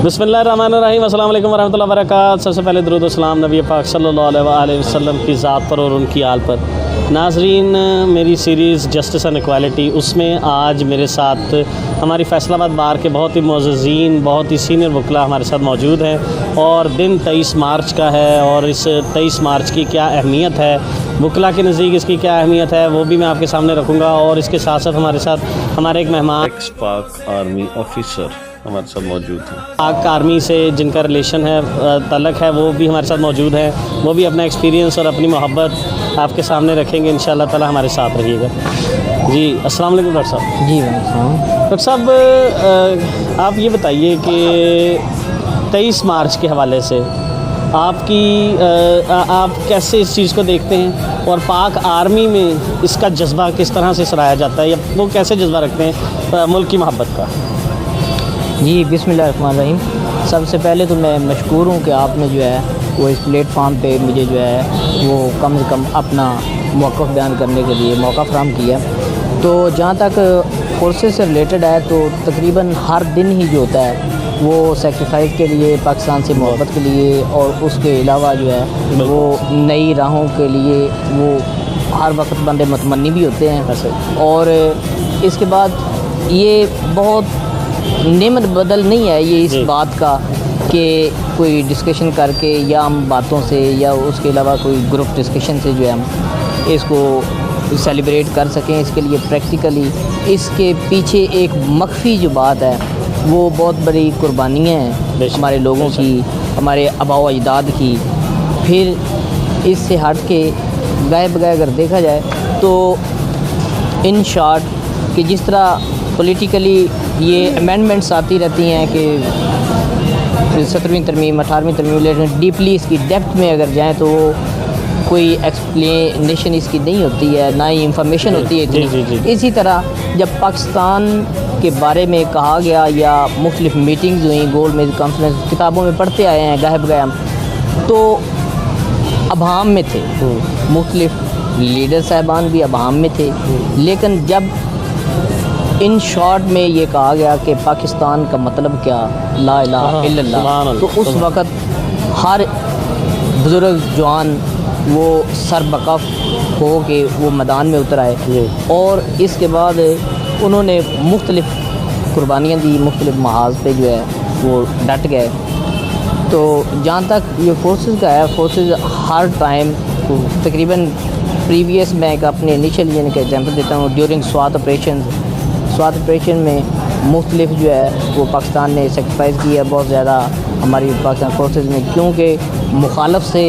बिस्मिल्लाहिर्रहमानिर्रहीम अस्सलाम वालेकुम वरहमतुल्लाहि वबरकातुहू। सबसे पहले दुरूद व सलाम नबी पाक सल्लल्लाहु अलैहि वसल्लम की ज़ात पर और उनकी आल पर। नाज़रीन, मेरी सीरीज़ जस्टिस एंड इक्वालिटी, उसमें आज मेरे साथ हमारी फैसलाबाद बार के बहुत ही मोअज़्ज़ीन, बहुत ही सीनियर वकला हमारे साथ मौजूद हैं और दिन 23 मार्च का है और इस 23 मार्च की क्या अहमियत है, वकला के नज़दीक इसकी क्या अहमियत है, वो भी मैं आपके सामने रखूँगा। और इसके साथ साथ हमारे साथ हमारे एक मेहमान एक्स पाक आर्मी ऑफिसर हमारे साथ मौजूद हैं। पाक आर्मी से जिनका रिलेशन है, तलक है, वो भी हमारे साथ मौजूद हैं। वो भी अपना एक्सपीरियंस और अपनी मोहब्बत आपके सामने रखेंगे इंशाअल्लाह ताला। हमारे साथ रहिएगा जी। अस्सलाम वालेकुम डॉक्टर साहब। जी डॉक्टर साहब, आप ये बताइए कि 23 मार्च के हवाले से आप कैसे इस चीज़ को देखते हैं और पाक आर्मी में इसका जज्बा किस तरह से सराहा जाता है, या वो कैसे जज्बा रखते हैं मुल्क की मोहब्बत का? जी, बिस्मिल्लाहिर्रहमानिर्रहीम। सबसे पहले तो मैं मशकूर हूँ कि आपने जो है वो इस प्लेटफार्म पे मुझे जो है वो कम से कम अपना मौक़िफ़ बयान करने के लिए मौका फ़राहम किया। तो जहाँ तक फोर्सेस से रिलेटेड है तो तकरीबन हर दिन ही जो होता है वो सेक्रीफाइस के लिए, पाकिस्तान से मोहब्बत के लिए और उसके अलावा जो है वो नई राहों के लिए वो हर वक्त बंदे मुतमन्नी भी होते हैं। और इसके बाद ये बहुत नेमत बदल नहीं है ये इस बात का कि कोई डिस्कशन करके या हम बातों से या उसके अलावा कोई ग्रुप डिस्कशन से जो है हम इसको सेलिब्रेट कर सकें। इसके लिए प्रैक्टिकली इसके पीछे एक मख्फी जो बात है वो बहुत बड़ी कुर्बानियाँ हैं हमारे लोगों की, हमारे आबाओ अजदाद की। फिर इससे हट के गाय बगाए अगर देखा जाए तो इन शॉर्ट कि जिस तरह पॉलिटिकली ये अमेंडमेंट्स आती रहती हैं कि 17वीं तरमीम 18वीं तरमीम, लेकिन डीपली इसकी डेप्थ में अगर जाएँ तो कोई एक्सप्लेनेशन इसकी नहीं होती है, ना ही इंफॉर्मेशन होती है इतनी। इसी तरह जब पाकिस्तान के बारे में कहा गया या मुख्तलिफ मीटिंग्स हुई, गोल मेज कॉन्फ्रेंस, किताबों में पढ़ते आए हैं गायब गया, तो अभाम में थे, मुख्तलिफ लीडर साहबान भी अभाम में थे। लेकिन जब इन शॉर्ट में ये कहा गया कि पाकिस्तान का मतलब क्या, ला इलाहा इल्लल्लाह, तो उस वक़्त हर बुज़ुर्ग जवान वो सरबकफ हो के वो मैदान में उतर आए और इसके बाद उन्होंने मुख्तलिफ़ कुर्बानियाँ दी, मुख्तलिफ़ महाज पे जो है वो डट गए। तो जहाँ तक ये फोर्सेस का है, फोर्सेस हर टाइम तकरीबन प्रीवियस, मैं एक अपने इनिशियल यानी कि एग्जांपल देता हूँ, ड्यूरिंग स्वात ऑपरेशन में मुख्तलिफ जो है वो पाकिस्तान ने सेक्रीफाइस किया बहुत ज़्यादा हमारी पाकिस्तान फोर्सेस में, क्योंकि मुखालफ से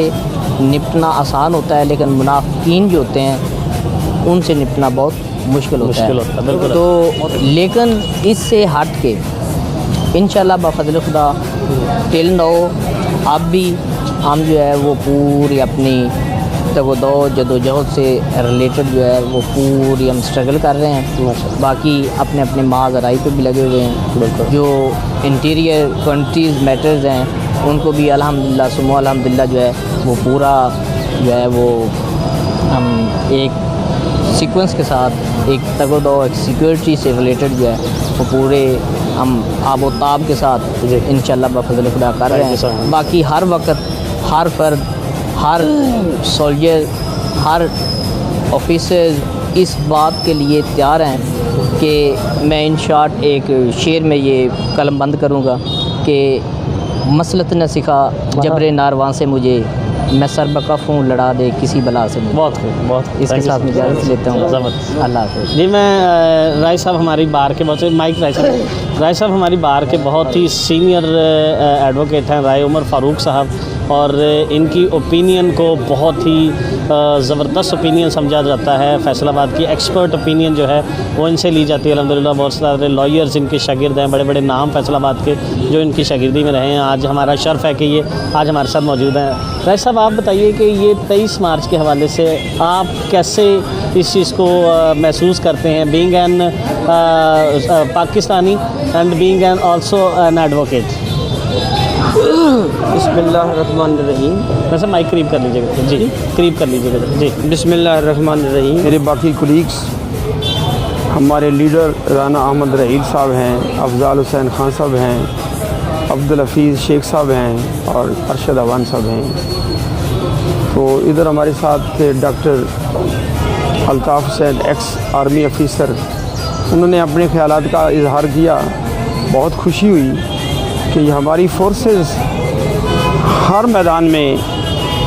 निपटना आसान होता है लेकिन मुनाफिकीन जो होते हैं उनसे निपटना बहुत मुश्किल होता है। तो लेकिन इससे हट के इंशाल्लाह बफ़ज़ल खुदा टिल नाउ अब भी हम जो है वो पूरी अपनी तगदो जदोजहद से रिलेटेड जो है वो पूरी हम स्ट्रगल कर रहे हैं। बाकी अपने अपने माजराई पे भी लगे हुए हैं। जो इंटीरियर कंट्रीज़ मैटर्स हैं उनको भी अल्हम्दुलिल्लाह सुम्मा अल्हम्दुलिल्लाह जो है वो पूरा जो है वो हम एक सीक्वेंस के साथ एक तगदो एक सिक्योरिटी से रिलेटेड जो है वो पूरे हम आबो ताब के साथ इंशाल्लाह बफ़ज़ल खुदा कर रहे हैं। बाकी हर वक्त हर फर्द, हर सोल्जर, हर ऑफिसर इस बात के लिए तैयार हैं कि मैं इन शॉर्ट एक शेर में ये कलम बंद करूँगा कि मसलत न सिखा जबरे नारवां से मुझे, मैं सरबकफ हूँ लड़ा दे किसी बला से। बहुत इसके साथ मैं इजाज़त लेता हूँ। अल्लाह हाफ़िज़। जी, मैं राय साहब हमारी बार के बहुत माइक राय साहब हमारी बार के बहुत ही सीनियर एडवोकेट हैं, राय उमर फ़ारूक साहब, और इनकी ओपिनियन को बहुत ही ज़बरदस्त ओपिनियन समझा जाता है। फैसलाबाद की एक्सपर्ट ओपिनियन जो है वो इनसे ली जाती है अल्हम्दुलिल्लाह। बहुत सारे लॉयर्स इनके शागिर्द हैं, बड़े बड़े नाम फैसलाबाद के जो इनकी शागिर्दी में रहे हैं। आज हमारा शर्फ़ है कि ये आज हमारे साथ मौजूद हैं। राय साहब, आप बताइए कि ये 23 मार्च के हवाले से आप कैसे इस चीज़ को महसूस करते हैं, being an Pakistani and being an also an advocate? बिस्मिल्लाहिर्रहमानिर्रहीम। वैसे माइक करीब कर लीजिएगा जी, करीब कर लीजिएगा जी। बिस्मिल्लाहिर्रहमानिर्रहीम। मेरे बाकी कुलीग्स, हमारे लीडर राना अहमद रहील साहब हैं, अफजाल हुसैन खान साहब हैं अब्दुल हफीज़ शेख साहब हैं और अरशद अवान साहब हैं। तो इधर हमारे साथ थे doctor Altaf Hussain, ex army officer. उन्होंने अपने ख़यालात का इजहार किया। बहुत खुशी हुई कि हमारी फोर्सेस हर मैदान में,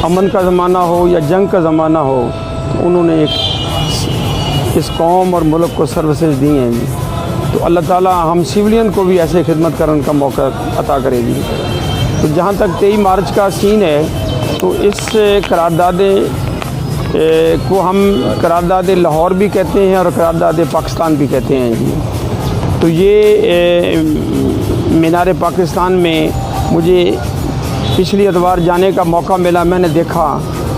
अमन का ज़माना हो या जंग का ज़माना हो, तो उन्होंने इस कौम और मुल्क को सर्विसेज दी हैं जी। तो अल्लाह ताला हम सिविलियन को भी ऐसे खिदमत करने का मौका अता करेगी। तो जहाँ तक 23 मार्च का सीन है, तो इस करारदाद को हम करारदाद लाहौर भी कहते हैं और करारदाद पाकिस्तान भी कहते हैं जी। तो ये मीनार पाकिस्तान में मुझे पिछली एतवार जाने का मौका मिला। मैंने देखा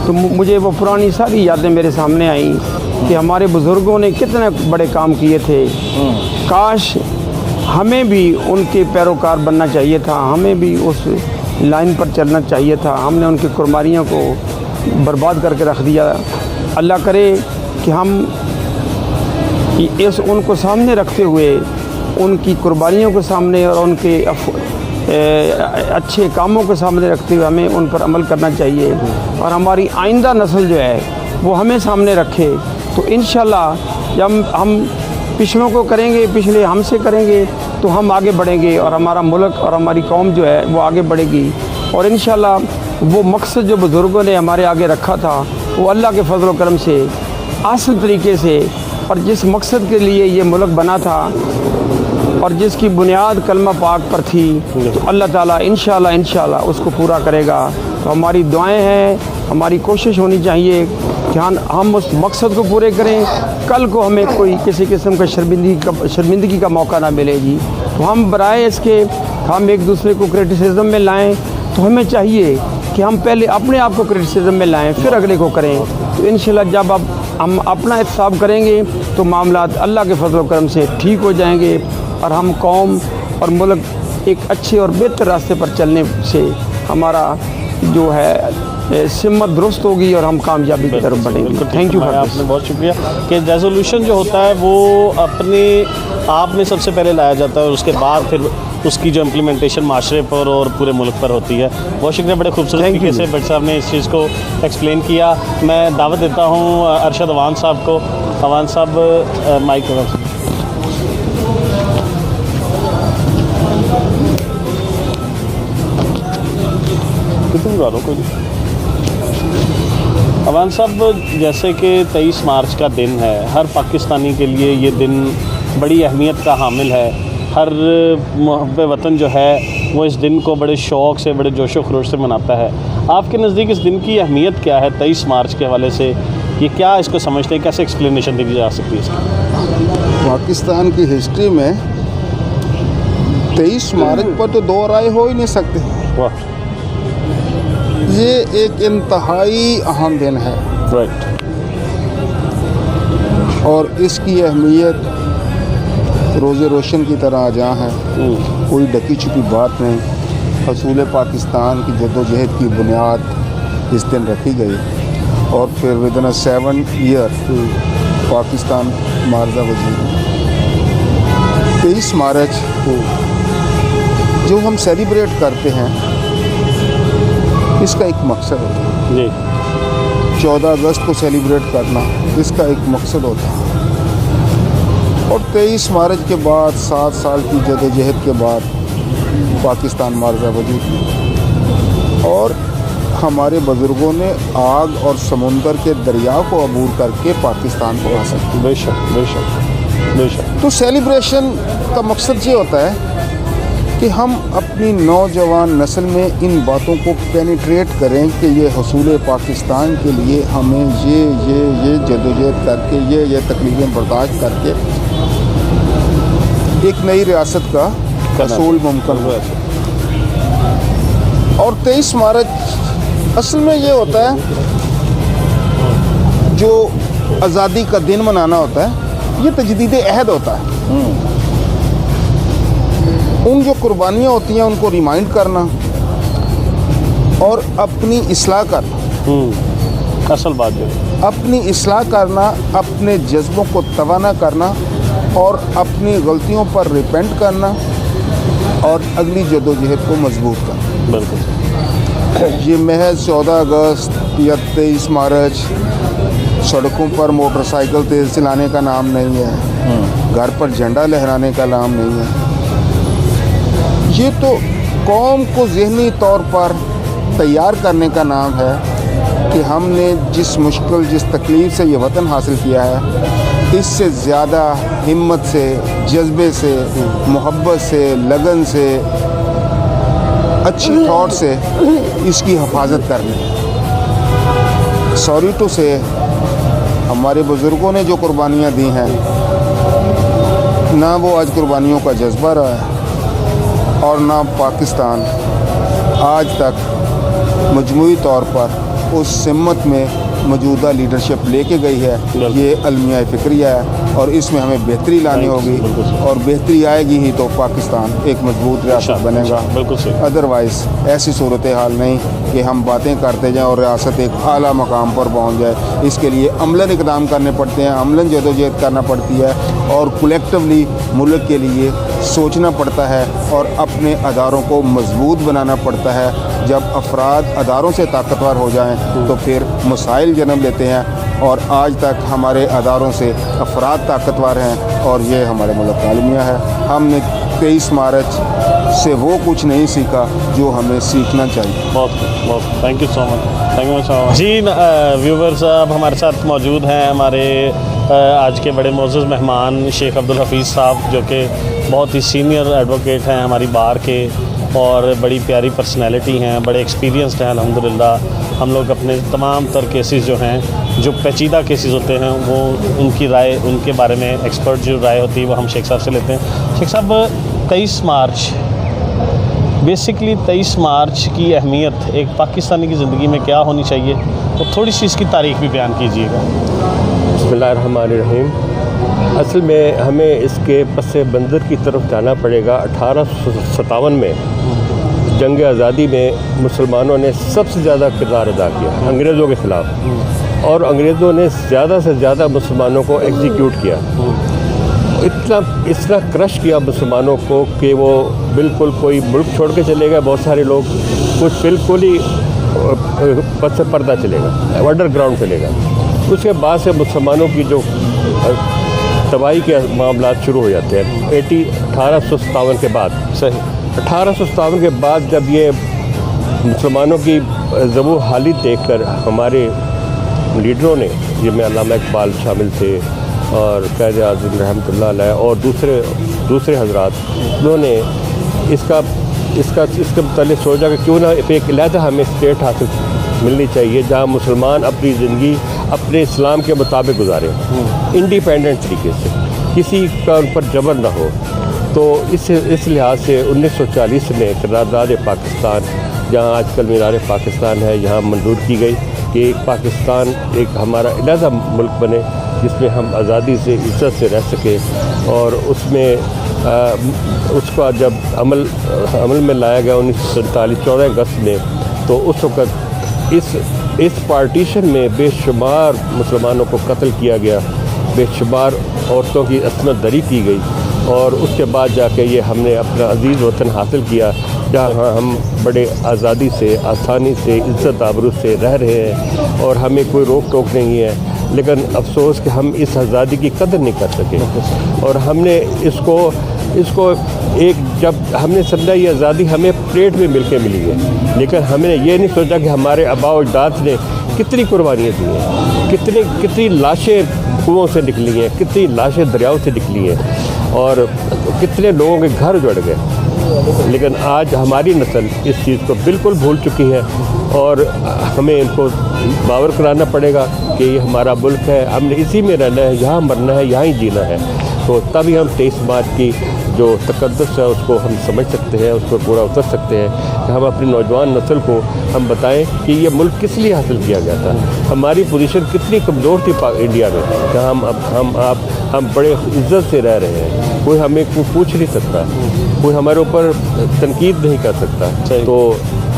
तो मुझे वो पुरानी सारी यादें मेरे सामने आई कि हमारे बुज़ुर्गों ने कितने बड़े काम किए थे। काश हमें भी उनके पैरोकार बनना चाहिए था, हमें भी उस लाइन पर चलना चाहिए था। हमने उनकी कुर्बानियों को बर्बाद करके रख दिया। अल्लाह करे कि हम उनको सामने रखते हुए, उनकी कुर्बानियों के सामने और उनके अच्छे कामों के सामने रखते हुए हमें उन पर अमल करना चाहिए। और हमारी आइंदा नस्ल जो है वो हमें सामने रखे। तो इंशाल्लाह जब हम पिछलों को करेंगे, पिछले हमसे करेंगे, तो हम आगे बढ़ेंगे और हमारा मुल्क और हमारी कौम जो है वो आगे बढ़ेगी। और इंशाल्लाह वो मकसद जो बुज़ुर्गों ने हमारे आगे रखा था, वो अल्लाह के फजल करम से असल तरीके से, और जिस मकसद के लिए ये मुल्क बना था और जिसकी बुनियाद कलमा पाक पर थी, तो अल्लाह ताला इंशाल्लाह उसको पूरा करेगा। तो हमारी दुआएं हैं, हमारी कोशिश होनी चाहिए कि हम उस मकसद को पूरे करें। कल को हमें कोई किसी किस्म का शर्मिंदगी का मौका ना मिले जी। तो हम बराए इसके हम एक दूसरे को क्रिटिसिज्म में लाएं, तो हमें चाहिए कि हम पहले अपने आप को क्रिटिसिज्म में लाएं, फिर अगले को करें। तो इंशाल्लाह जब हम अपना एहतसाब करेंगे तो मामलात अल्लाह के फजल करम से ठीक हो जाएंगे और हम कौम और मुल्क एक अच्छे और बेहतर रास्ते पर चलने से हमारा जो है सिमत दुरुस्त होगी और हम कामयाबी की तरफ बढ़ेंगे। Thank you. आपने बहुत शुक्रिया कि रेजोल्यूशन जो होता है वो अपने आप में सबसे पहले लाया जाता है और उसके बाद फिर उसकी जो इम्प्लीमेंटेशन माशरे पर और पूरे मुल्क पर होती है। बहुत शुक्रिया, बड़े खूबसूरत तरीके से भट्ट साहब ने इस चीज़ को एक्सप्लेन किया। मैं दावत देता हूँ अरशद अवान साहब को। अवान साहब माइक अवान साहब, जैसे कि 23 मार्च का दिन है, हर पाकिस्तानी के लिए ये दिन बड़ी अहमियत का हामिल है। हर मुहब्बे वतन जो है वो इस दिन को बड़े शौक़ से, बड़े जोशो खरोश से मनाता है। आपके नज़दीक इस दिन की अहमियत क्या है 23 मार्च के हवाले से? ये क्या इसको समझते हैं, कैसे एक्सप्लेनेशन दी जा सकती है इसकी? पाकिस्तान की हिस्ट्री में 23 मार्च पर तो दो राय हो ही नहीं सकते। वाह, ये एक इंतहाई अहम दिन है। राइट। और इसकी अहमियत रोज़े रोशन की तरह आजा है, कोई ढकी छुपी बात नहीं। हसूल पाकिस्तान की जद्दोजहद की बुनियाद इस दिन रखी गई और फिर विदिन 7 ईयर पाकिस्तान मार्जा वजीर। 23 मार्च जो हम सेलिब्रेट करते हैं, इसका एक मकसद होता है जी। 14 अगस्त को सेलिब्रेट करना, इसका एक मकसद होता है। और 23 मार्च के बाद 7 साल की जदोजहद के बाद पाकिस्तान मार्जा वजूद और हमारे बुज़ुर्गों ने आग और समुंदर के दरिया को अबूर करके पाकिस्तान को हासिल किया। बेशक बेशक बेशक। तो सेलिब्रेशन का मकसद ये होता है कि हम अपनी नौजवान नस्ल में इन बातों को पेनिट्रेट करें कि ये हसूल पाकिस्तान के लिए हमें ये जदोजहद करके ये तकलीफ़ें बर्दाश्त करके एक नई रियासत का हसूल मुमकिन हुआ। और 23 मार्च असल में ये होता है, जो आज़ादी का दिन मनाना होता है, ये तजदीद अहद होता है। उन जो कुर्बानियाँ होती हैं उनको रिमाइंड करना और अपनी इस्लाह करना। असल बात है, अपनी इस्लाह करना, अपने जज्बों को तवाना करना और अपनी गलतियों पर रिपेंट करना और अगली जदोजहद को मजबूत करना। बिल्कुल। ये महज 14 अगस्त या 23 मार्च सड़कों पर मोटरसाइकिल तेज़ चलाने का नाम नहीं है, घर पर झंडा लहराने का नाम नहीं है। ये तो कौम को ज़हनी तौर पर तैयार करने का नाम है कि हमने जिस मुश्किल जिस तकलीफ़ से ये वतन हासिल किया है, इससे ज़्यादा हिम्मत से, जज्बे से, मोहब्बत से, लगन से, अच्छी थॉट से इसकी हिफाजत करनी। सॉरी टू से हमारे बुज़ुर्गों ने जो कुर्बानियाँ दी हैं, ना वो आज कुर्बानियों का जज्बा रहा है और ना पाकिस्तान आज तक मजमूई तौर पर उस सिमत में मौजूदा लीडरशिप लेके गई है। ये अलमिया फ़िक्रिया है और इसमें हमें बेहतरी लानी होगी, और बेहतरी आएगी ही तो पाकिस्तान एक मजबूत रियासत बनेगा। अदरवाइज़ ऐसी सूरत हाल नहीं कि हम बातें करते जाएं और रियासत एक आला मकाम पर पहुंच जाए। इसके लिए अमलन इक़दाम करने पड़ते हैं, अमलन जदोजहद करना पड़ती है और कलेक्टिवली मुल्क के लिए सोचना पड़ता है और अपने अदारों को मजबूत बनाना पड़ता है। जब अफराद अदारों से ताकतवर हो जाएं तो फिर मसाइल जन्म लेते हैं, और आज तक हमारे अदारों से अफराद ताकतवर हैं और ये हमारे मुल्क का अलमिया है। हमने 23 मार्च से वो कुछ नहीं सीखा जो हमें सीखना चाहिए। बहुत thank you so much, thank you so much. जी व्यूवर्स, अब हमारे साथ मौजूद हैं हमारे आज के बड़े मोअज़्ज़ज़ मेहमान शेख अब्दुल हफीज़ साहब, जो कि बहुत ही सीनियर एडवोकेट हैं हमारी बार के और बड़ी प्यारी पर्सनैलिटी हैं, बड़े एक्सपीरियंसड हैं अल्हम्दुलिल्लाह। हम लोग अपने तमाम तर केसेस जो हैं, जो पेचीदा केसेस होते हैं, वो उनकी राय, उनके बारे में एक्सपर्ट जो राय होती है वो हम शेख साहब से लेते हैं। शेख साहब, 23 मार्च बेसिकली 23 मार्च की अहमियत एक पाकिस्तानी की ज़िंदगी में क्या होनी चाहिए, तो थोड़ी सी इसकी तारीख़ भी बयान कीजिएगा। बिस्मिल्लाहिर्रहमानिर्रहीम। असल में हमें इसके पस मंज़र की तरफ जाना पड़ेगा। 1857 में जंग आज़ादी में मुसलमानों ने सबसे ज़्यादा किरदार अदा किया अंग्रेज़ों के ख़िलाफ़, और अंग्रेज़ों ने ज़्यादा से ज़्यादा मुसलमानों को एग्जीक्यूट किया। इतना क्रश किया मुसलमानों को कि वो बिल्कुल कोई मुल्क छोड़ के चले गए, बहुत सारे लोग, कुछ बिल्कुल ही पस पर्दा चलेगा, अंडरग्राउंड चलेगा। उसके बाद से मुसलमानों की जो तबाही के मामला शुरू हो जाते हैं 1857 के बाद। सही। 1857 के बाद जब ये मुसलमानों की ज़बू हाली देखकर हमारे लीडरों ने, जिनमें अल्लामा इकबाल शामिल थे और क़ायद आज़म रहमतुल्लाह अलैह और दूसरे हजरात, उन्होंने इसका मतलब सोचा कि क्यों ना एक अलहदा हमें स्टेट हासिल मिलनी चाहिए जहाँ मुसलमान अपनी ज़िंदगी अपने इस्लाम के मुताबिक गुजारें, इंडिपेंडेंट तरीके से, किसी का उन पर जबर ना हो। तो इस लिहाज से 1940 में करारदाद पाकिस्तान, जहाँ आजकल मीनार पाकिस्तान है, यहाँ मंजूर की गई कि एक पाकिस्तान एक हमारा अलहदा मुल्क बने जिसमें हम आज़ादी से, इज़्ज़त से रह सकें। और उसमें उसका जब अमल में लाया गया 1947 14 अगस्त में, तो उस वक़्त इस पार्टीशन में बेशुमार मुसलमानों को कत्ल किया गया, बेशुमार औरतों की अस्मत दरी की गई, और उसके बाद जाके ये हमने अपना अजीज़ वतन हासिल किया जहाँ हम बड़े आज़ादी से, आसानी से, इज़्ज़त आबरू से रह रहे हैं और हमें कोई रोक टोक नहीं है। लेकिन अफसोस कि हम इस आज़ादी की कदर नहीं कर सके, और हमने इसको एक जब हमने समझा ये आज़ादी हमें प्लेट में मिल के मिली है, लेकिन हमने ये नहीं सोचा कि हमारे आबा और अजदाद ने कितनी कुर्बानियाँ दी हैं, कितनी लाशें कुओं से निकली हैं, कितनी लाशें दरियाओं से निकली हैं, और कितने लोगों के घर उजड़ गए। लेकिन आज हमारी नस्ल इस चीज़ को बिल्कुल भूल चुकी है, और हमें इनको बावर कराना पड़ेगा कि ये हमारा मुल्क है, हमने इसी में रहना है, यहाँ मरना है, यहाँ ही जीना है। तो तभी हम 23 मार्च की जो तकद्दुस है उसको हम समझ सकते हैं, उसको पूरा उतर सकते हैं कि हम अपनी नौजवान नस्ल को हम बताएं कि ये मुल्क किस लिए हासिल किया गया था, हमारी पोजीशन कितनी कमज़ोर थी इंडिया में, जहाँ हम बड़े इज़्ज़त से रह रहे हैं, कोई हमें पूछ नहीं सकता, कोई हमारे ऊपर तनकीद नहीं कर सकता। तो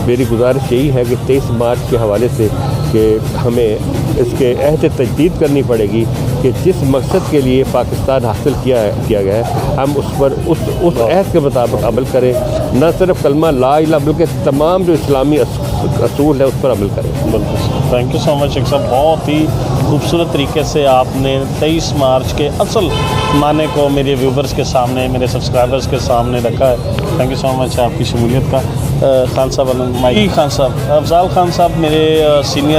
मेरी गुजारिश यही है कि 23 मार्च के हवाले से कि हमें इसके अहद तजदीद करनी पड़ेगी कि जिस मकसद के लिए पाकिस्तान हासिल किया गया है हम उस पर उस अहद के मुताबिक अमल करें, न सिर्फ कलमा ला इलाहा बल्कि तमाम जो इस्लामी असूल है उस पर अमल करें। बिल्कुल, thank you so much Sheikh साहब, बहुत ही खूबसूरत तरीके से आपने 23 मार्च के असल माने को मेरे व्यूवर्स के सामने, मेरे सब्सक्राइबर्स के सामने रखा है। थैंक यू सो मच आपकी शमूलियत का। खान साहब, माई खान साहब, अफजाल खान साहब मेरे सीनियर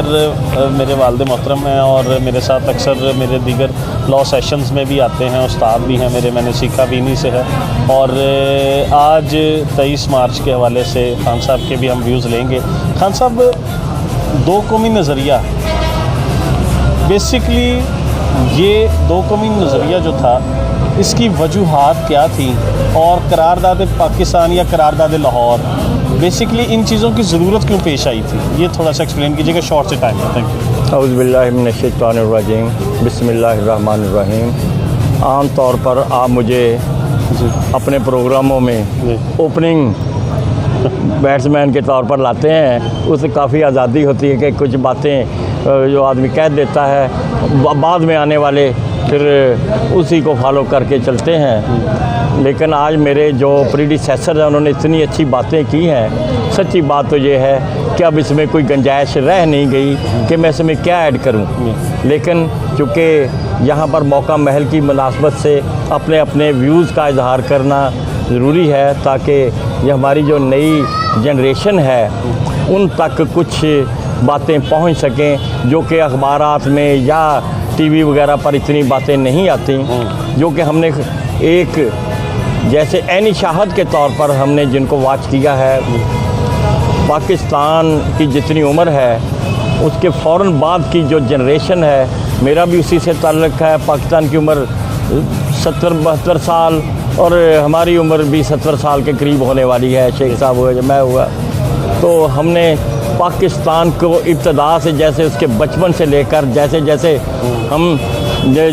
मेरे वालिद मोहतरम हैं और मेरे साथ अक्सर मेरे दीगर लॉ सेशंस में भी आते हैं, उस्ताद भी हैं मेरे, मैंने सीखा भी इन्हीं से है। और आज 23 मार्च के हवाले से खान साहब के भी हम व्यूज़ लेंगे। खान साहब, दो कौमी नज़रिया, बेसिकली ये दो कौमी नज़रिया जो था इसकी वजूहात क्या थी, और करारदाद पाकिस्तान या करारदाद लाहौर, बेसिकली इन चीज़ों की ज़रूरत क्यों पेश आई थी, ये थोड़ा सा एक्सप्लेन कीजिएगा शॉर्ट से टाइम में। Thank you. औज़ु बिल्लाहि मिनश शैतानिर रजीम, बिस्मिल्लाहिर रहमानिर रहीम। आम तौर पर आप मुझे अपने प्रोग्रामों में ओपनिंग बैट्समैन के तौर पर लाते हैं, उससे काफ़ी आज़ादी होती है कि कुछ बातें जो आदमी कह देता है बाद में आने वाले फिर उसी को फॉलो करके चलते हैं। लेकिन आज मेरे जो प्रीडिसेसर हैं उन्होंने इतनी अच्छी बातें की हैं, सच्ची बात तो ये है कि अब इसमें कोई गुंजाइश रह नहीं गई कि मैं इसमें क्या ऐड करूं। लेकिन चूँकि यहाँ पर मौका महल की मुनासबत से अपने अपने व्यूज़ का इजहार करना ज़रूरी है, ताकि ये हमारी जो नई जनरेशन है उन तक कुछ बातें पहुँच सकें जो कि अखबारात में या टीवी वगैरह पर इतनी बातें नहीं आती, जो कि हमने एक जैसे ऐनी शाहद के तौर पर हमने जिनको वॉच किया है। पाकिस्तान की जितनी उम्र है उसके फ़ौरन बाद की जो जनरेशन है, मेरा भी उसी से ताल्लुक़ है। पाकिस्तान की उम्र 70-72 साल और हमारी उम्र भी 70 साल के करीब होने वाली है। शेख साहब हुए, जब मैं हुआ, तो हमने पाकिस्तान को इब्तदा से, जैसे उसके बचपन से लेकर जैसे जैसे हम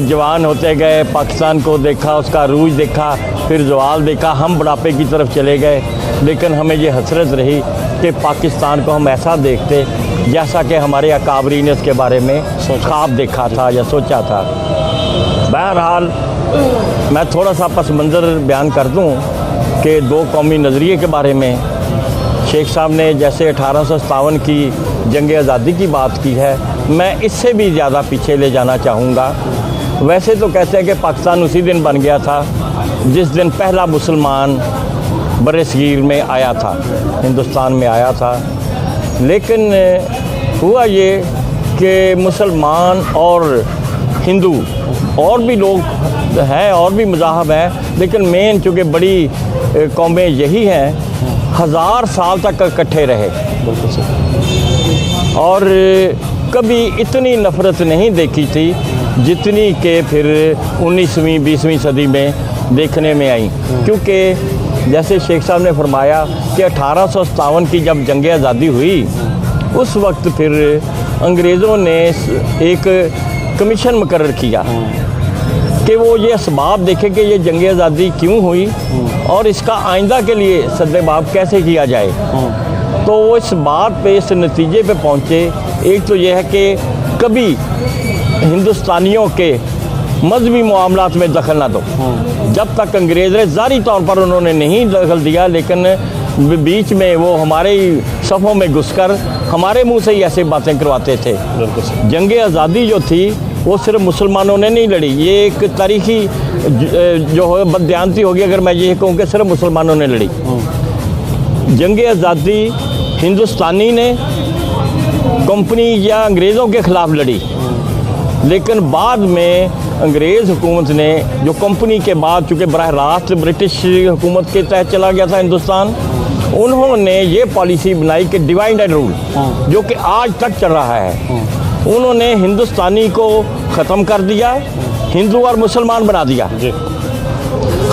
जवान होते गए, पाकिस्तान को देखा, उसका रूज देखा, फिर ज़वाल देखा, हम बुढ़ापे की तरफ चले गए। लेकिन हमें ये हसरत रही कि पाकिस्तान को हम ऐसा देखते जैसा कि हमारे अकाबरी ने उसके बारे में ख्वाब देखा था या सोचा था। बहरहाल मैं थोड़ा सा पस मंज़र बयान कर दूँ कि दो कौमी नज़रिए के बारे में। शेख साहब ने जैसे 1857 की जंग आज़ादी की बात की है, मैं इससे भी ज़्यादा पीछे ले जाना चाहूँगा। वैसे तो कहते हैं कि पाकिस्तान उसी दिन बन गया था जिस दिन पहला मुसलमान बरसगीर में आया था, हिंदुस्तान में आया था। लेकिन हुआ ये कि मुसलमान और हिंदू और भी लोग हैं और भी मज़ाहब हैं, लेकिन मेन चूँकि बड़ी कौमें यही हैं, 1000 साल तक इकट्ठे रहे और कभी इतनी नफ़रत नहीं देखी थी जितनी कि फिर 19वीं 20वीं सदी में देखने में आई। क्योंकि जैसे शेख साहब ने फरमाया कि 1857 की जब जंग आज़ादी हुई, उस वक्त फिर अंग्रेज़ों ने एक कमीशन मुकर्रर किया कि वो ये असबाब देखें कि ये जंग आज़ादी क्यों हुई और इसका आइंदा के लिए सद्देबाब कैसे किया जाए। तो वो इस बात पे, इस नतीजे पे पहुँचे, एक तो ये है कि कभी हिंदुस्तानियों के मजहबी मामलात में दखल ना दो। जब तक अंग्रेज़ ने ज़ाहिरी तौर पर उन्होंने नहीं दखल दिया, लेकिन बीच में वो हमारे सफ़ों में घुसकर हमारे मुंह से ही ऐसे बातें करवाते थे। जंग आज़ादी जो थी वो सिर्फ मुसलमानों ने नहीं लड़ी, ये एक तारीख़ी जो है बददियानती होगी अगर मैं ये कहूँ कि सिर्फ मुसलमानों ने लड़ी। जंग आज़ादी हिंदुस्तानी ने कंपनी या अंग्रेज़ों के ख़िलाफ़ लड़ी, लेकिन बाद में अंग्रेज़ हुकूमत ने, जो कंपनी के बाद चूँकि बराह रास्त ब्रिटिश हुकूमत के तहत चला गया था हिंदुस्तान, उन्होंने ये पॉलिसी बनाई कि डिवाइड एंड रूल, जो कि आज तक चल रहा है। उन्होंने हिंदुस्तानी को ख़त्म कर दिया, हिंदू और मुसलमान बना दिया।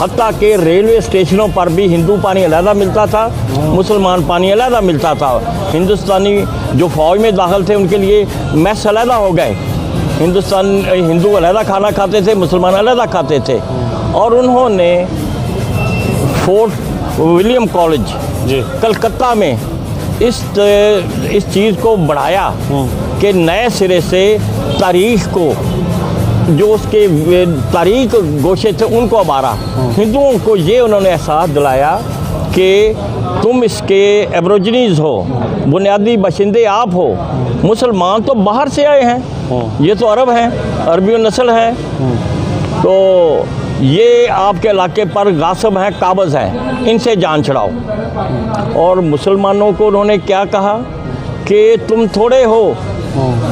हत्ता कि रेलवे स्टेशनों पर भी हिंदू पानी अलहदा मिलता था, मुसलमान पानी अलहदा मिलता था। हिंदुस्तानी जो फ़ौज में दाखिल थे उनके लिए मैस अलहदा हो गए। हिंदू अलहदा खाना खाते थे, मुसलमान अलहदा खाते थे। और उन्होंने फोर्ट विलियम कॉलेज कलकत्ता में इस चीज़ को बढ़ाया कि नए सिरे से तारीख को, जो उसके तारीख गोशे थे उनको उबारा। हिंदुओं को ये उन्होंने एहसास दिलाया कि तुम इसके एब्रोजिनीज़ हो, बुनियादी बाशिंदे आप हो। मुसलमान तो बाहर से आए हैं, ये तो अरब हैं, अरबी नस्ल हैं, तो ये आपके इलाके पर गासिब हैं, काबज़ हैं, इनसे जान छुड़ाओ। और मुसलमानों को उन्होंने क्या कहा कि तुम थोड़े हो,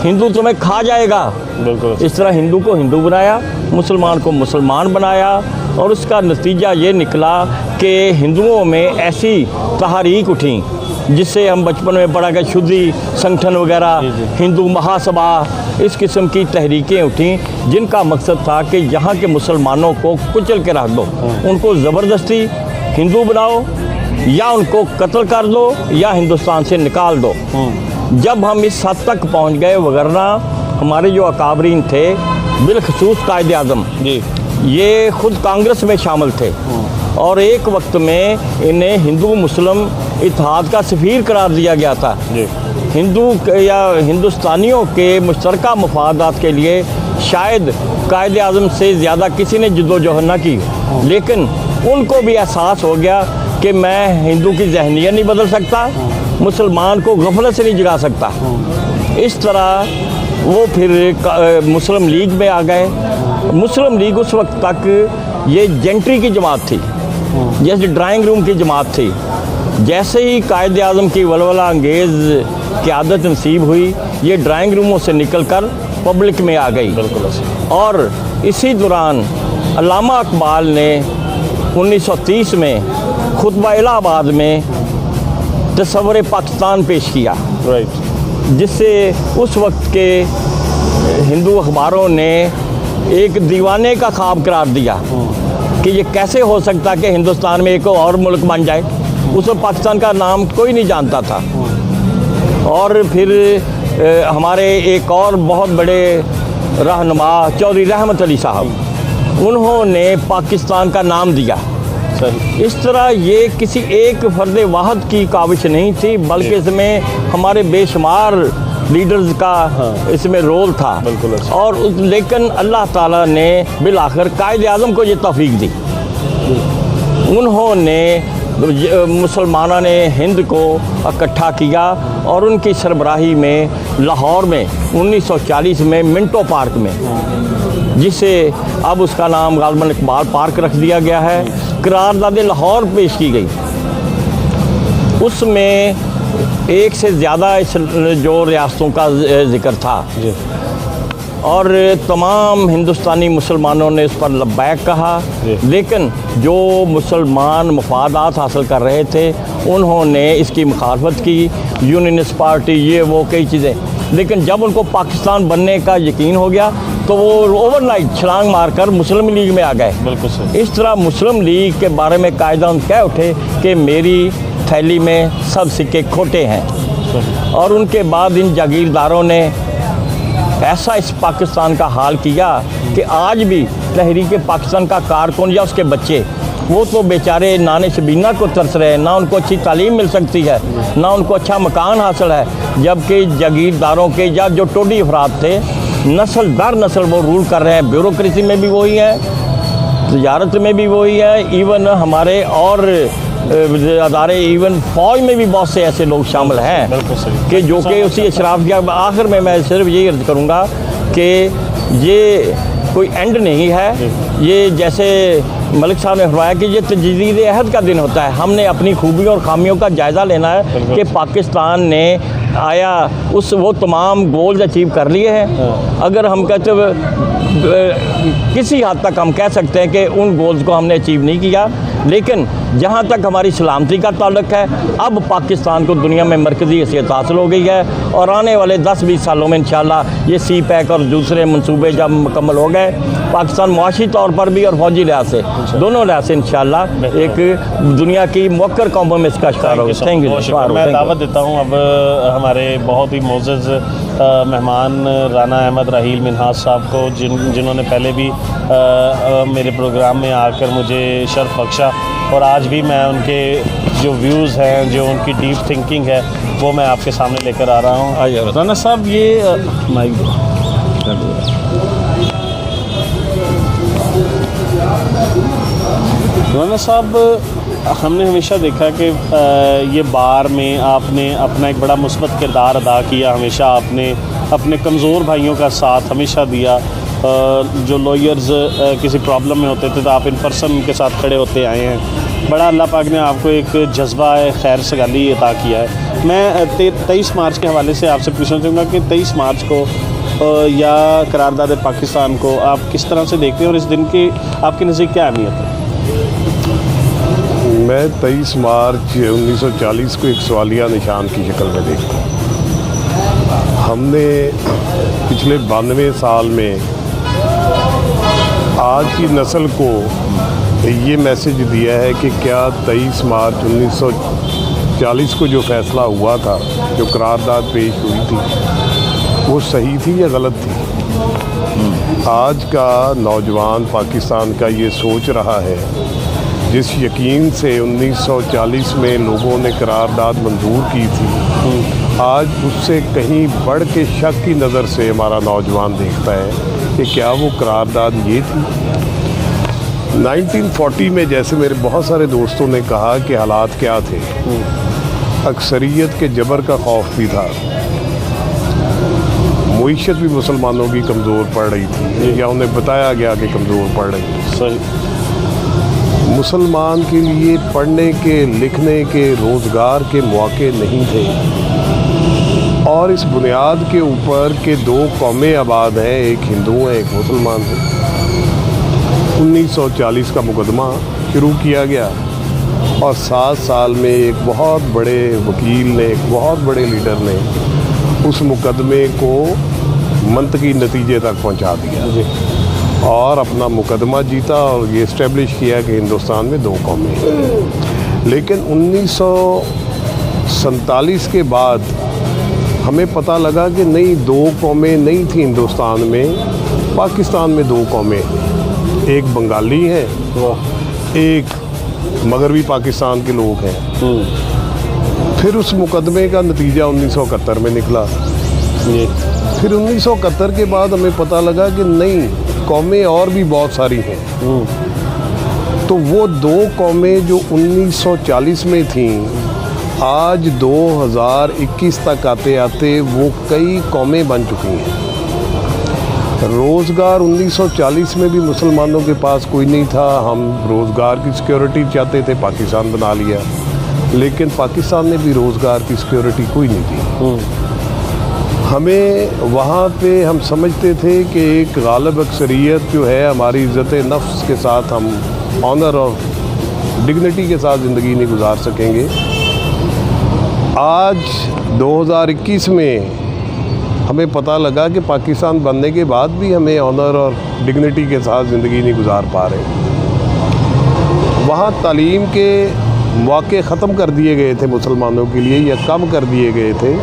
हिंदू तुम्हें खा जाएगा। बिल्कुल। इस तरह हिंदू को हिंदू बनाया, मुसलमान को मुसलमान बनाया, और उसका नतीजा ये निकला कि हिंदुओं में ऐसी तहरीक उठी जिससे हम बचपन में पढ़ा कि शुद्धि संगठन वगैरह, हिंदू महासभा, इस किस्म की तहरीकें उठी जिनका मकसद था कि यहाँ के मुसलमानों को कुचल के रख दो, उनको ज़बरदस्ती हिंदू बनाओ, या उनको कत्ल कर दो, या हिंदुस्तान से निकाल दो। जब हम इस हद तक पहुँच गए, वगरना हमारे जो अकाबरीन थे, बिलखसूस कायद आज़म जी, ये ख़ुद कांग्रेस में शामिल थे, और एक वक्त में इन्हें हिंदू मुस्लिम इत्तेहाद का सफ़ीर करार दिया गया था। हिंदू या हिंदुस्तानियों के मुश्तरका मफादात के लिए शायद कायद आज़म से ज़्यादा किसी ने जद्दोजहद न की, लेकिन उनको भी एहसास हो गया कि मैं हिंदू की ज़हनियत नहीं बदल सकता, मुसलमान को गफलत से नहीं जगा सकता। इस तरह वो फिर मुस्लिम लीग में आ गए। मुस्लिम लीग उस वक्त तक ये जेंट्री की जमात थी, जैसे ड्राइंग रूम की जमात थी। जैसे ही कायद आज़म की वलवला अंगेज़ क़यादत नसीब हुई, ये ड्राइंग रूमों से निकलकर पब्लिक में आ गई। और इसी दौरान अल्लामा इकबाल ने 1930 में खुतबा इलाहाबाद में तस्वुर पाकिस्तान पेश किया, जिससे उस वक्त के हिंदू अखबारों ने एक दीवाने का ख्वाब करार दिया कि ये कैसे हो सकता कि हिंदुस्तान में एक और मुल्क बन जाए। उस वक्त पाकिस्तान का नाम कोई नहीं जानता था। और फिर हमारे एक और बहुत बड़े रहनुमा चौधरी रहमत अली साहब, उन्होंने पाकिस्तान का नाम दिया। इस तरह ये किसी एक फ़र्द वाहद की काविश नहीं थी, बल्कि इसमें हमारे बेशुमार लीडर्स का इसमें रोल था। और लेकिन अल्लाह ताला ने बिलाखिर कायद आज़म को ये तौफीक दी। उन्होंने मुसलमानों ने हिंद को इकट्ठा किया और उनकी सरबराही में लाहौर में 1940 में मिंटो पार्क में, जिसे अब उसका नाम गालिबन इकबाल पार्क रख दिया गया है, करारदाद लाहौर पेश की गई। उसमें एक से ज़्यादा जो रियासतों का जिक्र था और तमाम हिंदुस्तानी मुसलमानों ने इस पर लब्बैक कहा, लेकिन जो मुसलमान मफादात हासिल कर रहे थे उन्होंने इसकी मुखालफत की, यूनियनिस्ट पार्टी, ये वो कई चीज़ें। लेकिन जब उनको पाकिस्तान बनने का यकीन हो गया तो वो ओवरनाइट छलांग मारकर मुस्लिम लीग में आ गए। बिल्कुल सही। इस तरह मुस्लिम लीग के बारे में कायदान कह उठे कि मेरी थैली में सब सिक्के खोटे हैं। और उनके बाद इन जागीरदारों ने ऐसा इस पाकिस्तान का हाल किया कि आज भी तहरीक पाकिस्तान का कारकुन या उसके बच्चे, वो तो बेचारे नाने शबीना को तरस रहे हैं, ना उनको अच्छी तालीम मिल सकती है, ना उनको अच्छा मकान हासिल है, जबकि जागीरदारों के या जो टोडी अफराद थे नस्ल दर नस्ल वो रूल कर रहे हैं। ब्यूरोक्रेसी में भी वही है, तजारत में भी वही है, इवन हमारे और अदारे, इवन फ़ौज में भी बहुत से ऐसे लोग शामिल हैं कि जो कि उसी अशराफ के आखिर में मैं सिर्फ यही अर्ज़ करूँगा कि ये कोई एंड नहीं है। ये जैसे मलिक साहब ने फरमाया कि ये तजदीद अहद का दिन होता है। हमने अपनी खूबियों और खामियों का जायज़ा लेना है कि पाकिस्तान ने आया वो तमाम गोल्स अचीव कर लिए हैं। अगर हम कहते किसी हद तक हम कह सकते हैं कि उन गोल्स को हमने अचीव नहीं किया, लेकिन जहाँ तक हमारी सलामती का ताल्लुक है, अब पाकिस्तान को दुनिया में मरकज़ी हैसियत हासिल हो गई है और आने वाले 10-20 सालों में इंशाअल्लाह ये सी पैक और दूसरे मंसूबे जब मुकम्मल हो गए, पाकिस्तान मुआशी तौर पर भी और फौजी लिहाज से, दोनों लिहाज से इंशाअल्लाह एक दुनिया की मौकर कौमों में इसका शिकार होगा। Thank you. मैं दावत देता हूँ अब हमारे बहुत ही मोअज़्ज़ज़ मेहमान राना अहमद राहील मिन्हाज साहब को, जिन्होंने पहले भी मेरे प्रोग्राम में आकर मुझे शर्फ बख्शा और आज भी मैं उनके जो व्यूज़ हैं, जो उनकी डीप थिंकिंग है, वो मैं आपके सामने लेकर आ रहा हूँ। आइए राना साहब, ये माइक राना साहब, हमने हमेशा देखा कि ये बार में आपने अपना एक बड़ा मुस्बत किरदार अदा किया। हमेशा आपने अपने कमज़ोर भाइयों का साथ हमेशा दिया। जो लॉयर्स किसी प्रॉब्लम में होते थे तो आप इन पर्सन उनके साथ खड़े होते आए हैं। बड़ा अल्लाह पाक ने आपको एक जज्बा खैर सगाली अता किया है। मैं 23 मार्च के हवाले से आपसे पूछना चाहूँगा कि 23 मार्च को या करारदाद पाकिस्तान को आप किस तरह से देखते हैं और इस दिन की आपके नज़दीक क्या अहमियत है? मैं 23 मार्च 1940 को एक सवालिया निशान की शक्ल में देखता हूँ। हमने पिछले 92 साल में आज की नस्ल को ये मैसेज दिया है कि क्या 23 मार्च 1940 को जो फ़ैसला हुआ था, जो करारदाद पेश हुई थी, वो सही थी या गलत थी। आज का नौजवान पाकिस्तान का ये सोच रहा है, जिस यकीन से 1940 में लोगों ने करारदाद मंजूर की थी, आज उससे कहीं बढ़ के शक की नज़र से हमारा नौजवान देखता है कि क्या वो करारदाद ये थी। 1940 में जैसे मेरे बहुत सारे दोस्तों ने कहा कि हालात क्या थे, अक्सरियत के जबर का खौफ भी था, मुईशत भी मुसलमानों की कमज़ोर पड़ रही थी या उन्हें बताया गया कि कमज़ोर पड़ रही थी। सही। मुसलमान के लिए पढ़ने के, लिखने के, रोज़गार के मौके नहीं थे और इस बुनियाद के ऊपर के दो कौमें आबाद हैं, एक हिंदू है, एक मुसलमान है। 1940 का मुकदमा शुरू किया गया और 7 साल में एक बहुत बड़े वकील ने, एक बहुत बड़े लीडर ने उस मुकदमे को मंतकी नतीजे तक पहुंचा दिया और अपना मुकदमा जीता और ये इस्टेब्लिश किया कि हिंदुस्तान में 2 कौमें हैं। लेकिन 1947 के बाद हमें पता लगा कि नहीं, 2 कौमें नहीं थी हिंदुस्तान में, पाकिस्तान में 2 कौमें, एक बंगाली हैं, एक मगरबी पाकिस्तान के लोग हैं। फिर उस मुकदमे का नतीजा 1971 में निकला। फिर 1971 के बाद हमें पता लगा कि नहीं, कौमें और भी बहुत सारी हैं। तो वो 2 कौमें जो 1940 में थीं, आज 2021 तक आते आते वो कई कौमें बन चुकी हैं। रोज़गार 1940 में भी मुसलमानों के पास कोई नहीं था। हम रोज़गार की सिक्योरिटी चाहते थे, पाकिस्तान बना लिया, लेकिन पाकिस्तान ने भी रोज़गार की सिक्योरिटी कोई नहीं दी। हमें वहाँ पे हम समझते थे कि एक गालिब अक्सरियत जो है, हमारी इज़्ज़त नफ्स के साथ हम ऑनर और डिग्निटी के साथ ज़िंदगी नहीं गुजार सकेंगे। आज 2021 में हमें पता लगा कि पाकिस्तान बनने के बाद भी हमें ऑनर और डिग्निटी के साथ ज़िंदगी नहीं गुजार पा रहे। वहाँ तालीम के मौके ख़त्म कर दिए गए थे मुसलमानों के लिए या कम कर दिए गए थे।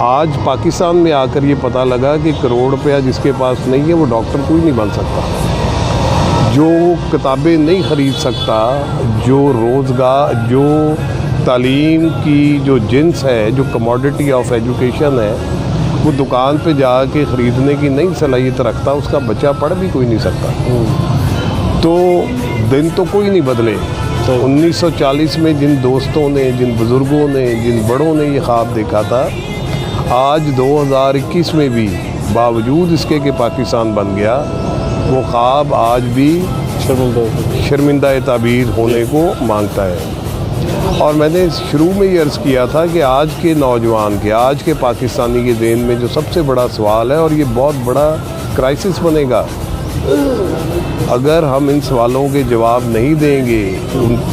आज पाकिस्तान में आकर ये पता लगा कि करोड़ रुपया जिसके पास नहीं है वो डॉक्टर कोई नहीं बन सकता, जो किताबें नहीं ख़रीद सकता, जो रोज़गार, जो तालीम की जो जिन्स है, जो कमोडिटी ऑफ एजुकेशन है, वो दुकान पे जाके ख़रीदने की नहीं सलाहियत रखता, उसका बच्चा पढ़ भी कोई नहीं सकता। तो दिन तो कोई नहीं बदले। 1940 में जिन दोस्तों ने, जिन बुज़ुर्गों ने, जिन बड़ों ने ये ख्वाब देखा था, आज 2021 में भी बावजूद इसके कि पाकिस्तान बन गया, वो ख्वाब आज भी शर्मिंदा ताबीर होने को मांगता है। और मैंने शुरू में ये अर्ज़ किया था कि आज के नौजवान के, आज के पाकिस्तानी के ज़हन में जो सबसे बड़ा सवाल है, और ये बहुत बड़ा क्राइसिस बनेगा अगर हम इन सवालों के जवाब नहीं देंगे।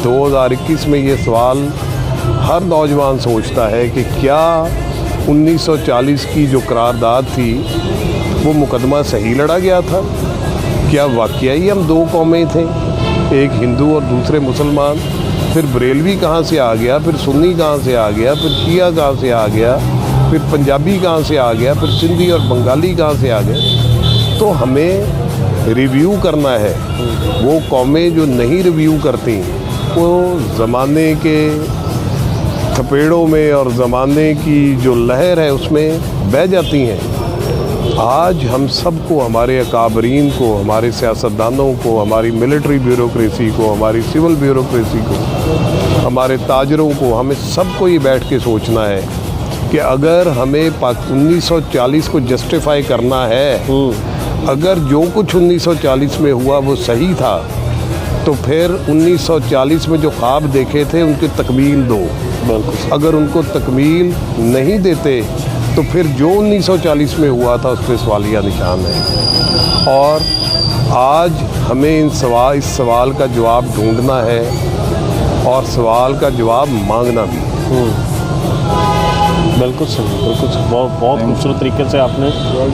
2021 में ये सवाल हर नौजवान सोचता है कि क्या 1940 की जो करारदाद थी वो मुकदमा सही लड़ा गया था? क्या वाकई हम 2 कौमें थे, एक हिंदू और दूसरे मुसलमान? फिर बरेलवी कहाँ से आ गया, फिर सुन्नी कहाँ से आ गया, फिर शिया कहाँ से आ गया, फिर पंजाबी कहाँ से आ गया, फिर सिंधी और बंगाली कहाँ से आ गए? तो हमें रिव्यू करना है। वो कौमें जो नहीं रिव्यू करती, वो ज़माने के थपेड़ों में और ज़माने की जो लहर है उसमें बह जाती हैं। आज हम सबको, हमारे अकाबरीन को, हमारे सियासतदानों को, हमारी मिलिट्री ब्यूरोक्रेसी को, हमारी सिविल ब्यूरोक्रेसी को, हमारे ताजरों को, हमें सबको ये बैठ के सोचना है कि अगर हमें 1940 को जस्टिफाई करना है, अगर जो कुछ 1940 में हुआ वो सही था, तो फिर 1940 में जो ख्वाब देखे थे उनकी तकमील दो। अगर उनको तकमील नहीं देते तो फिर जो 1940 में हुआ था उस पर सवालिया निशान है। और आज हमें इस सवाल का जवाब ढूंढना है और सवाल का जवाब मांगना भी। बिल्कुल सही, बिल्कुल सही। बहुत खूबसूरत तरीके से आपने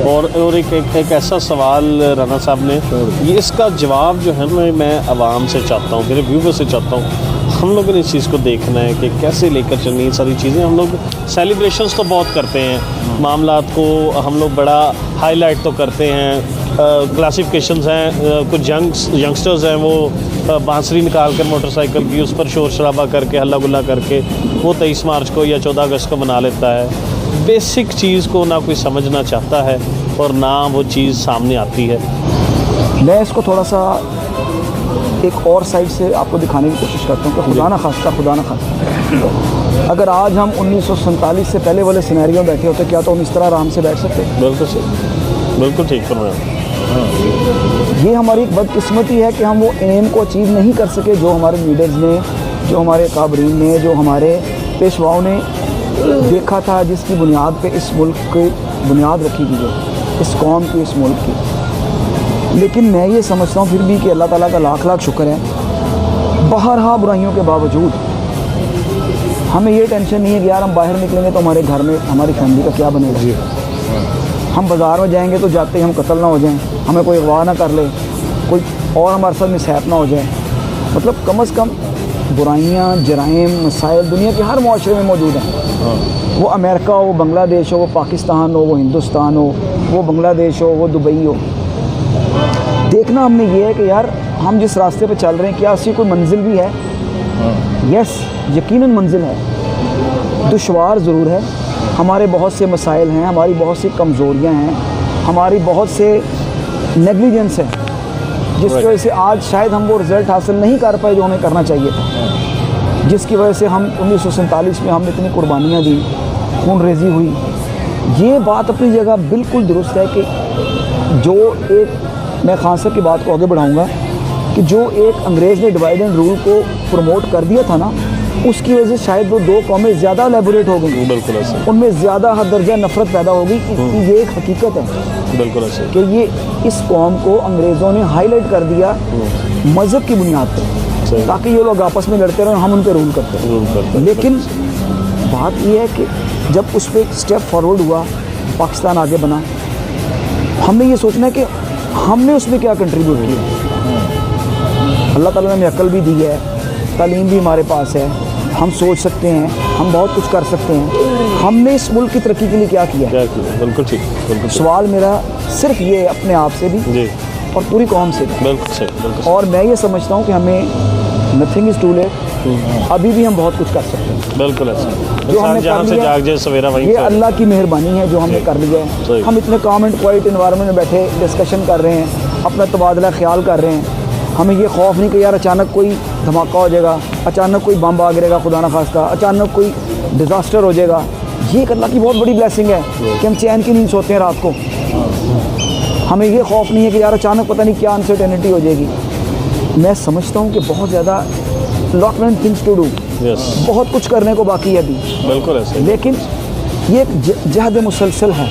और एक ऐसा सवाल राना साहब ने, ये इसका जवाब जो है ना मैं आवाम से चाहता हूँ, मेरे व्यूवर से चाहता हूँ। हम लोगों ने इस चीज़ को देखना है कि कैसे लेकर चलनी सारी चीज़ें। हम लोग सेलिब्रेशंस तो बहुत करते हैं, मामलात को हम लोग बड़ा हाईलाइट तो करते हैं, क्लासिफिकेशंस हैं, कुछ यंगस्टर्स हैं वो बांसुरी निकाल कर मोटरसाइकिल की उस पर शोर शराबा करके हल्ला गुल्ला करके वो 23 मार्च को या 14 अगस्त को मना लेता है। बेसिक चीज़ को ना कोई समझना चाहता है और ना वो चीज़ सामने आती है। मैं इसको थोड़ा सा एक और साइड से आपको दिखाने की कोशिश करता हूँ कि खुदा न खास्ता अगर आज हम 1947 से पहले वाले सिनेरियो में बैठे होते, क्या तो हम इस तरह आराम से बैठ सकते? बिल्कुल सही, बिल्कुल ठीक फरमाया। ये हमारी एक बदकिस्मती है कि हम वो एम को अचीव नहीं कर सके जो हमारे लीडर्स ने, जो हमारे काबरीन ने, जो हमारे पेशवाओं ने देखा था, जिसकी बुनियाद पे इस मुल्क की बुनियाद रखी गई है, इस कौम की, इस मुल्क की। लेकिन मैं ये समझता हूँ फिर भी कि अल्लाह ताला का लाख लाख शुक्र है, बहरहा बुराइयों के बावजूद हमें ये टेंशन नहीं है कि यार हम बाहर निकलेंगे तो हमारे घर में हमारी फैमिली का क्या बनेगा। हम बाज़ार में जाएंगे तो जाते ही हम कत्ल ना हो जाएं, हमें कोई अगवा ना कर ले, कोई और हमारे साथ मिसहैप ना हो जाए। मतलब कम से कम बुराइयाँ, जराइम, मसाइल दुनिया के हर माशरे में मौजूद हैं। वो अमेरिका हो, वो बांग्लादेश हो, वो पाकिस्तान हो, वो हिंदुस्तान हो, वो बांग्लादेश हो, वो दुबई हो। देखना हमने ये है कि यार हम जिस रास्ते पे चल रहे हैं क्या उसकी कोई मंजिल भी है? यस, यकीनन मंजिल है, दुश्वार ज़रूर है। हमारे बहुत से मसाइल हैं, हमारी बहुत सी कमज़ोरियाँ हैं, हमारी बहुत से नेग्लिजेंस है, जिसकी वजह से आज शायद हम वो रिज़ल्ट हासिल नहीं कर पाए जो हमें करना चाहिए था, जिसकी वजह से हम 1947 में हमने इतनी कुर्बानियाँ दी, खून रेजी हुई। ये बात अपनी जगह बिल्कुल दुरुस्त है कि जो एक, मैं खान साहब की बात को आगे बढ़ाऊंगा कि जो एक अंग्रेज़ ने डिवाइड एंड रूल को प्रमोट कर दिया था ना, उसकी वजह से शायद वो दो कौमें ज़्यादा एलेबोरेट हो गई। बिल्कुल ऐसे, उनमें ज़्यादा हद दर्जा नफ़रत पैदा होगी कि ये एक हकीकत है। बिल्कुल ऐसे कि ये इस कौम को अंग्रेज़ों ने हाईलाइट कर दिया मज़हब की बुनियाद पर, ताकि ये लोग आपस में लड़ते रहे, हम उन पर रूल करते हैं। लेकिन बात ये है कि जब उस पर एक स्टेप फॉरवर्ड हुआ, पाकिस्तान आगे बना, हमने ये सोचना है कि हमने उसमें क्या कंट्रीब्यूट किया। अल्लाह ताला ने हमें अक्ल भी दी है, तालीम भी हमारे पास है, हम सोच सकते हैं, हम बहुत कुछ कर सकते हैं। हमने इस मुल्क की तरक्की के लिए क्या किया? बिल्कुल ठीक, बिल्कुल। सवाल मेरा सिर्फ ये है अपने आप से भी जी और पूरी कौम से भी। बिल्कुल सही, बिल्कुल। और मैं ये समझता हूँ कि हमें नथिंग इज़ टू लेट, अभी भी हम बहुत कुछ कर सकते हैं। बिल्कुल ऐसा, जो हमने जहाँ से जाग जाए सवेरा वहीं ये से। अल्लाह की मेहरबानी है जो हमने कर लिया है। हम इतने काम एंड क्वाइट इन्वायरमेंट में बैठे डिस्कशन कर रहे हैं, अपना तबादला ख्याल कर रहे हैं। हमें ये खौफ नहीं कि यार अचानक कोई धमाका हो जाएगा, अचानक कोई बम आ गिरेगा खुदा ना खास्ता, अचानक कोई डिज़ास्टर हो जाएगा। ये एक अल्लाह की बहुत बड़ी ब्लेसिंग है कि हम चैन की नींद सोते हैं रात को। हमें ये खौफ नहीं है कि यार अचानक पता नहीं क्या अनसर्टेनिटी हो जाएगी। मैं समझता हूँ कि बहुत ज़्यादा lot many things to do, बहुत कुछ करने को बाकी है अभी। बिल्कुल ऐसे, लेकिन ये एक जहद मुसलसल है,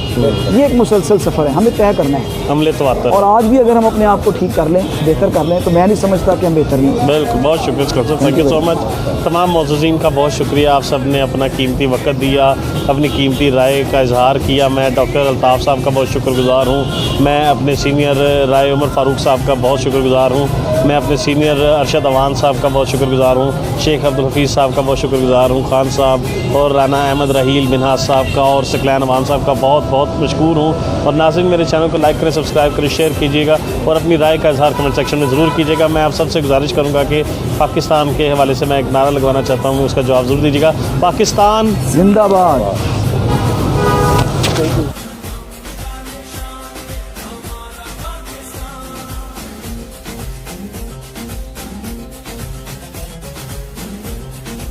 ये एक मुसलसल सफ़र है, हमें तय करना है। हमले तो आता है। और आज भी अगर हम अपने आप को ठीक कर लें, बेहतर कर लें, तो मैं नहीं समझता कि हम बेहतर नहीं। बिल्कुल, बहुत शुक्रिया sir, thank you so much. तमाम मौजूदीन का बहुत शुक्रिया, आप सब ने अपना कीमती वक्त दिया, अपनी कीमती राय का इजहार किया। मैं डॉक्टर अल्ताफ़ साहब का बहुत शुक्रगुज़ार हूँ, मैं अपने सीनियर राय उमर फ़ारूक साहब का बहुत शुक्रगुज़ार हूँ, मैं अपने सीनियर अरशद अवान साहब का बहुत शुक्रगुज़ार हूँ, शेख अब्दुल हफीज़ साहब का बहुत शुक्रगुज़ार हूँ, खान साहब और राना अहमद रहील मिनहाज साहब साहब का और सकलैन अवान साहब का बहुत बहुत मशकूर हूँ। और नाज़रीन मेरे चैनल को लाइक करें, सब्सक्राइब करें, शेयर कीजिएगा और अपनी राय का इजहार कमेंट सेक्शन में ज़रूर कीजिएगा। मैं आप सबसे गुजारिश करूँगा कि पाकिस्तान के हवाले से मैं एक नारा लगवाना चाहता हूँ, उसका जवाब ज़रूर दीजिएगा। पाकिस्तान जिंदाबाद।